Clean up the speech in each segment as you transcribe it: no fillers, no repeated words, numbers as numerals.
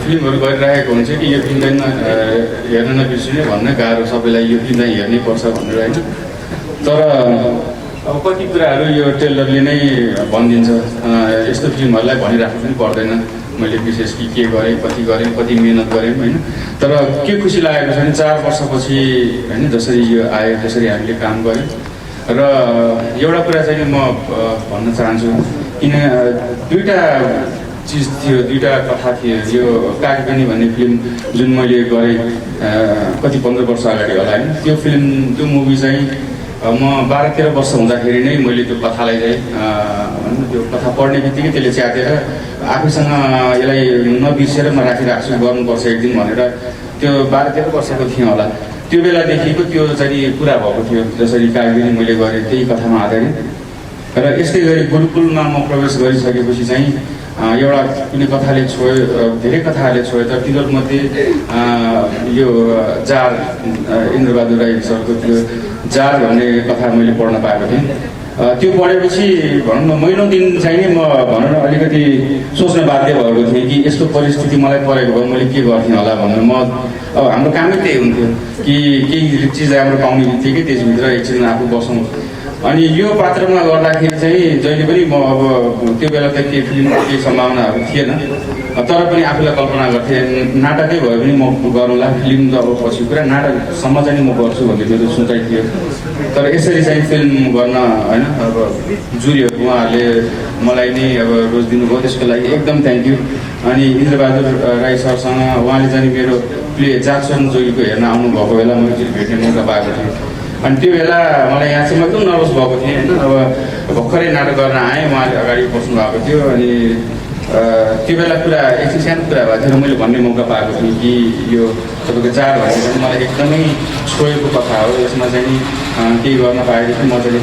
फिल्महरू गरिरहेको हुन्छ कि यो फिल्म चाहिँ हेर्न नबिर्सिने भन्न गाह्रो सबैलाई यो फिल्म चाहिँ हेर्नै पर्छ भनेर होइन। तर अब कति कुराहरू यो ट्रेलरले नै भनिदिन्छ। यस्तो फिल्महरूलाई भनिराख्नु पनि पर्दैन मैले विशेष के गरेँ, कति मिहिनेत गरेँ होइन। तर के खुसी लागेको छ भने 4 वर्षपछि होइन जसरी यो आयो, जसरी हामीले काम गऱ्यौँ। र एउटा कुरा चाहिँ म भन्न चाहन्छु, किन दुईवटा चिज थियो, दुईवटा कथा थियो। यो कागबेनी भन्ने फिल्म जुन मैले गरेँ कति 15 वर्ष अगाडि होला होइन, त्यो फिल्म त्यो मुभी चाहिँ म 12-13 वर्ष हुँदाखेरि नै मैले त्यो कथालाई चाहिँ त्यो कथा पढ्ने बित्तिकै त्यसले च्यातेर आफूसँग यसलाई नबिर्सेर म राखिरहेको छु, गर्नुपर्छ एक दिन भनेर त्यो 12-13 वर्षको थिएँ होला। त्यो बेलादेखिको त्यो चाहिँ पुरा भएको थियो। जसरी कागबेनी मैले गरेँ त्यही कथामा आधारित। र यस्तै गरी गुरुकुलमा म प्रवेश गरिसकेपछि चाहिँ एउटा कुनै कथाले छोयो, धेरै कथाहरूले छोयो, तर तिनीहरूमध्ये यो जार इन्द्रबहादुर राई सरको त्यो जार भन्ने कथा मैले पढ्न पाएको थिएँ। त्यो पढेपछि भनौँ न महिनौँ दिन चाहिँ नि म भनौँ न अलिकति सोच्न बाध्य भएको थिएँ कि यस्तो परिस्थिति मलाई परेको भए मैले के गर्थेँ होला भनेर। म अब हाम्रो कामै त्यही हुन्थ्यो कि केही चिज राम्रो पाउने बित्तिकै त्यसभित्र एकछिन आफू बसौँ। अनि यो पात्रमा गर्दाखेरि चाहिँ जहिले पनि म अब त्यो बेला त केही फिल्मको केही सम्भावनाहरू थिएन, तर पनि आफूलाई कल्पना गर्थेँ नाटकै भए पनि म गरौँला, फिल्म त अब पछि कुरा, नाटकसम्म चाहिँ म गर्छु भन्ने मेरो सोचाइ थियो। तर यसरी चाहिँ फिल्म गर्न होइन अब जुरी उहाँहरूले मलाई नै अब रोज दिनुभयो, त्यसको लागि एकदम थ्याङ्क यू। अनि इन्द्रबहादुर राई सरसँग उहाँले चाहिँ मेरो प्ले जाक्सन जोगीको हेर्न आउनुभएको बेला म एकचोटि भेट्ने मौका पाएको थिएँ। अनि त्यो बेला मलाई यहाँ चाहिँ म एकदम नर्भस भएको थिएँ होइन। अब भर्खरै नाटक गर्न आएँ, उहाँले अगाडि बस्नु भएको थियो। अनि त्यो बेला कुरा एकछिन सानो कुरा भएको थियो र मैले भन्ने मौका पाएको थिएँ कि यो तपाईँको जार भन्ने चाहिँ मलाई एकदमै छोएको कथा हो, यसमा चाहिँ केही गर्न पाएदेखि म चाहिँ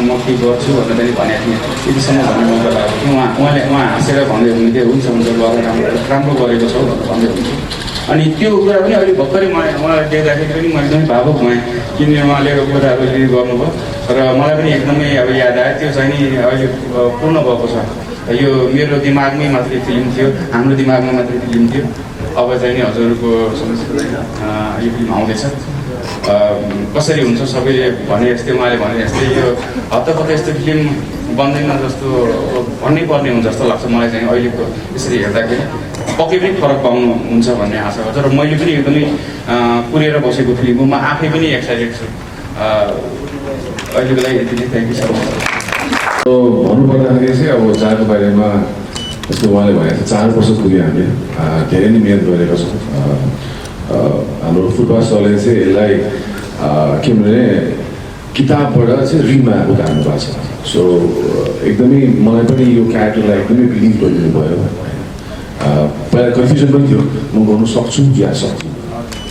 म केही गर्छु भनेर चाहिँ भनेको थिएँ। यतिसम्म भन्ने मौका पाएको थियो। उहाँ हाँसेर भन्दै हुनुहुन्थ्यो, हुन्छ हुन्छ गरेर राम्रो गरेको छौ भनेर भन्दै हुनुहुन्थ्यो। अनि त्यो कुरा पनि अहिले भर्खरै उहाँलाई देख्दाखेरि पनि म एकदमै भावुक भएँ, किनभने उहाँले यो कुराहरू लिड गर्नुभयो र मलाई पनि एकदमै अब याद आयो। त्यो चाहिँ नि अहिले पूर्ण भएको छ। यो मेरो दिमागमै मात्रै फिल्म थियो, हाम्रो दिमागमा मात्रै फिल्म थियो। अब चाहिँ नि हजुरको यो फिल्म आउँदैछ। कसरी हुन्छ सबैले भने जस्तै, उहाँले भने जस्तै यो हत्तपत्त यस्तो फिल्म बन्दैन जस्तो भन्नै पर्ने हुन्छ जस्तो लाग्छ मलाई चाहिँ अहिलेको यसरी हेर्दाखेरि। पक्कै पनि फरक पाउनुहुन्छ भन्ने आशा गर्छ र मैले पनि एकदमै कुरेर बसेको फिल्म हो। म आफै पनि एक्साइटेड छु। अहिलेको लागि यति नै, थ्याङ्क यू सो मच। भन्नुपर्दाखेरि चाहिँ अब जारको बारेमा जस्तो उहाँले भनेको 4 वर्ष पुग्यो, हामीले धेरै नै मिहिनेत गरेको छौँ। हाम्रो फुटबल सरले चाहिँ यसलाई के भने किताबबाट चाहिँ रिममा उतार्नु भएको छ। सो एकदमै मलाई पनि यो क्यारेक्टरलाई एकदमै बिलिभ गरिदिनु भयो। पहिला कन्फ्युजन पनि थियो, म गर्नु सक्छु या सक्छु,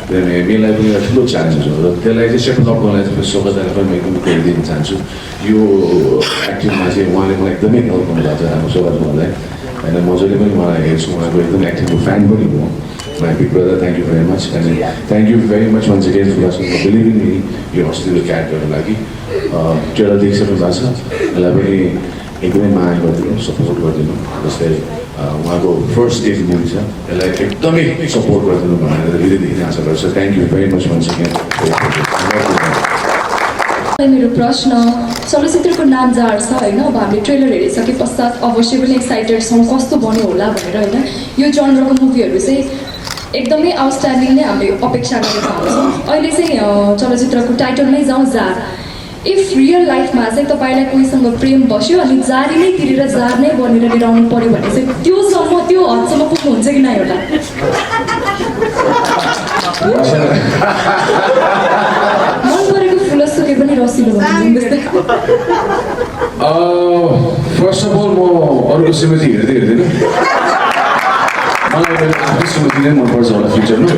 किनभने मेलाई पनि एउटा ठुलो च्यालेन्ज हो र त्यसलाई चाहिँ सेटल अप गर्नलाई चाहिँ सोगतालाई पनि म एकदमै धेरै दिन चाहन्छु। यो एक्टिङमा चाहिँ उहाँले मलाई एकदमै हेल्प गर्नुभएको छ, हाम्रो सोगतलाई होइन। म जहिले पनि मलाई हेर्छु, उहाँको एकदमै एक्टिङको फ्यान पनि हो। My big brother, thank you very much, and thank you very much once again for believing me यो हस्पिटल क्यारेक्टरको लागि। ट्रेलर देखिसक्नु भएको छ, यसलाई पनि एकदमै माया गरिदिनु, सपोर्ट गरिदिनु। जस्तै उहाँको फर्स्ट डे मुभी छ, यसलाई एकदमै सपोर्ट गरिदिनु भनेर धेरैदेखि आशा गर्छु। Thank you very much once again. मेरो प्रश्न, चलचित्रको नाम जार छ होइन, अब हामीले ट्रेलर हेरिसके पश्चात अवश्य पनि एक्साइटेड छौँ कस्तो बन्यो होला भनेर होइन। यो जनरको मुभीहरू चाहिँ एकदमै आउटस्ट्यान्डिङ नै हामीले अपेक्षा गरेका हुन्छौँ। अहिले चाहिँ चलचित्रको टाइटलमै जाउँ, जार। इफ रियल लाइफमा चाहिँ तपाईँलाई कोहीसँग प्रेम बस्यो अनि जारी नै तिरेर जार नै बनेर लिएर आउनु पऱ्यो भने चाहिँ त्यो हदसम्म पुग्नुहुन्छ कि नै होला? मन परेको फुलसुके पनि रसिलो भन्नुहुन्छ जस्तै। फर्स्ट अफ अल म अरूको श्रीमती हेर्दैन। मलाई आफ्नो श्रीमती नै मनपर्छ होला फ्युचरमा।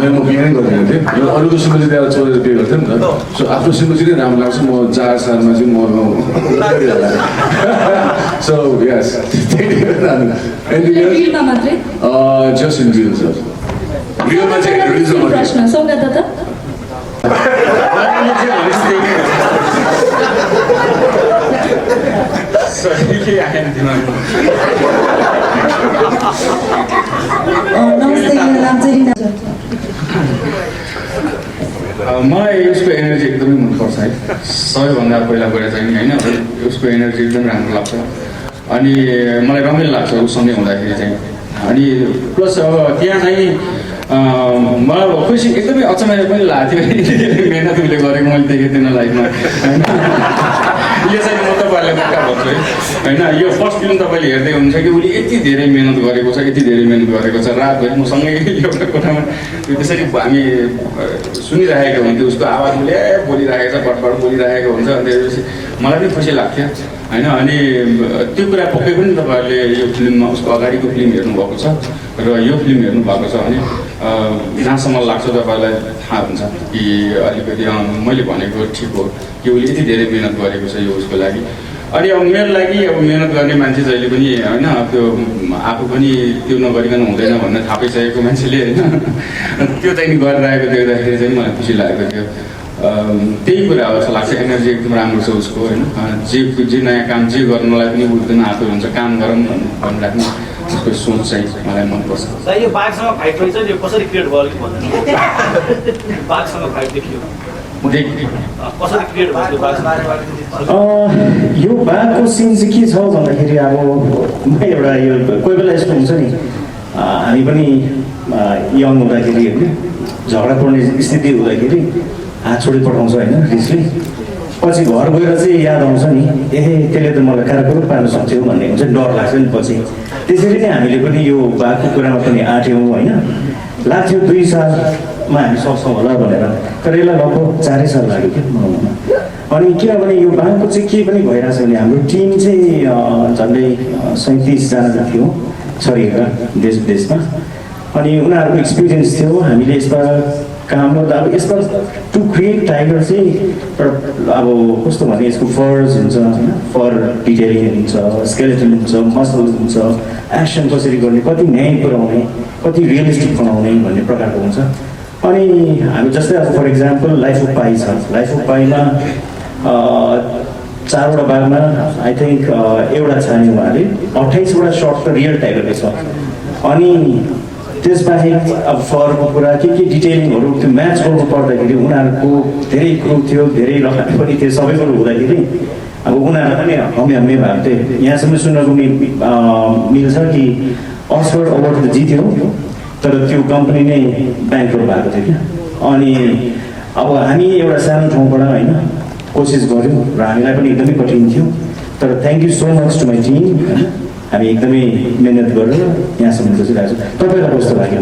म बिहे नै गर्दैन थिएँ, अरूको श्रीमती त्यहाँ छोडेर बिहे गर्थेँ नि त। सो आफ्नो श्रीमती नै राम्रो लाग्छ। म जार सालमा चाहिँ म so yes just in real sir. रियलमा चाहिँ प्रश्न सौगात दादा, सही आएन दिमागमा। मलाई उसको एनर्जी एकदमै मनपर्छ है, सबैभन्दा पहिला गएर चाहिँ नि होइन, उसको एनर्जी एकदम राम्रो लाग्छ अनि मलाई रमाइलो लाग्छ उसँगै हुँदाखेरि चाहिँ। अनि प्लस अब त्यहाँ चाहिँ मलाई खुसी एकदमै अचम्म पनि लाग्थ्यो, यति धेरै मिहिनेत उसले गरेको मैले देखेको थिइनँ लाइफमा होइन। यो चाहिँ म तपाईँहरूलाई पक्का भन्छु है होइन, यो फर्स्ट फिल्म तपाईँले हेर्दै हुनुहुन्छ कि उसले यति धेरै मिहिनेत गरेको छ, यति धेरै मिहिनेत गरेको छ। रातभरि मसँगै एउटा कोठामा त्यसरी हामी सुनिरहेको हुन्थ्यो, उसको आवाज उसले बोलिरहेको छ, पटपट बोलिरहेको हुन्छ। अनि त्यसपछि मलाई पनि खुसी लाग्थ्यो होइन। अनि त्यो कुरा पक्कै पनि तपाईँहरूले यो फिल्ममा उसको अगाडिको फिल्म हेर्नुभएको छ र यो फिल्म हेर्नुभएको छ भने जहाँसम्म लाग्छ तपाईँलाई थाहा हुन्छ कि अलिकति मैले भनेको ठिक हो कि उसले यति धेरै मिहिनेत गरेको छ यो उसको लागि। अनि अब मेरो लागि अब मिहिनेत गर्ने मान्छे जहिले पनि होइन, त्यो आफू पनि त्यो नगरिकन हुँदैन भन्ने थाहा पाइसकेको मान्छेले होइन, त्यो चाहिँ गरिरहेको देख्दाखेरि चाहिँ मलाई खुसी लागेको थियो। त्यही कुरा हो जस्तो लाग्छ, एनर्जी एकदम राम्रो छ उसको होइन। जे नयाँ काम जे गर्नलाई पनि उठ्दैन आतुर हुन्छ, काम गरौँ भनिराख्नु उसको सोच चाहिँ मलाई मनपर्छ। यो बाघसँग फाइट रहेछ यो कसरी क्रिएट भयो अलिक भन्नु। बाघसँग फाइट देखियो कसरी क्रिएट भयो बाघसँग? यो बाघको सिन चाहिँ के छ भन्दाखेरि अब एउटा यो कोही बेला यस्तो हुन्छ नि, हामी पनि यङ हुँदाखेरि होइन, झगडा पर्ने स्थिति हुँदाखेरि हात छोडी पठाउँछ होइन रिसले, पछि घर गएर चाहिँ याद आउँछ नि त्यसले त मलाई कारोबार पार्न सक्थ्यो भन्ने हुन्छ, डर लाग्छ नि पछि। त्यसरी नै हामीले पनि यो बाघको कुरामा पनि आँट्यौँ होइन, लाग्थ्यो 2 सालमा हामी सक्छौँ होला भनेर, तर यसलाई लगभग 4 साल लाग्यो क्या बनाउनमा। अनि किनभने यो बाघको चाहिँ के पनि भइरहेछ भने हाम्रो टिम चाहिँ झन्डै 37 जना थियो छरिएका देश विदेशमा। अनि उनीहरूको एक्सपिरियन्स थियो, हामीले यसमा काम गर्दा अब यसमा टु क्रिएट टाइगर चाहिँ अब कस्तो भने यसको फर्स हुन्छ होइन, फर डिटेलिङ हुन्छ, स्केलेटन हुन्छ, मसल्स हुन्छ, एक्सन कसरी गर्ने, कति न्याय पुऱ्याउने, कति रियलिस्टिक बनाउने भन्ने प्रकारको हुन्छ। अनि हामी जस्तै अब फर इक्जाम्पल लाइफ अफ पाई छ, लाइफ अफ पाईमा 4वटा बाघमा आई थिङ्क एउटा छाने उहाँले 28वटा सर्ट त रियल टाइगरले छ। अनि त्यसबाहेक अब फरको कुरा के डिटेलिङहरू त्यो म्याच गर्नु पर्दाखेरि उनीहरूको धेरै क्रू थियो, धेरै लगानी पनि थियो, सबै कुरो हुँदाखेरि अब उनीहरू पनि हम्मे भएको थियो। यहाँसम्म सुन्नको मिल्छ कि अस्कर अवार्ड त जित्यो तर त्यो कम्पनी नै ब्याङ्करुप्ट भएको थियो क्या। अनि अब हामी एउटा सानो ठाउँबाट होइन कोसिस गऱ्यौँ र हामीलाई पनि एकदमै कठिन थियो, तर thank you so much to my team होइन, हामी एकदमै मिहिनेत गरेर यहाँसम्म बसिरहेको छौँ। तपाईँलाई कस्तो लाग्यो?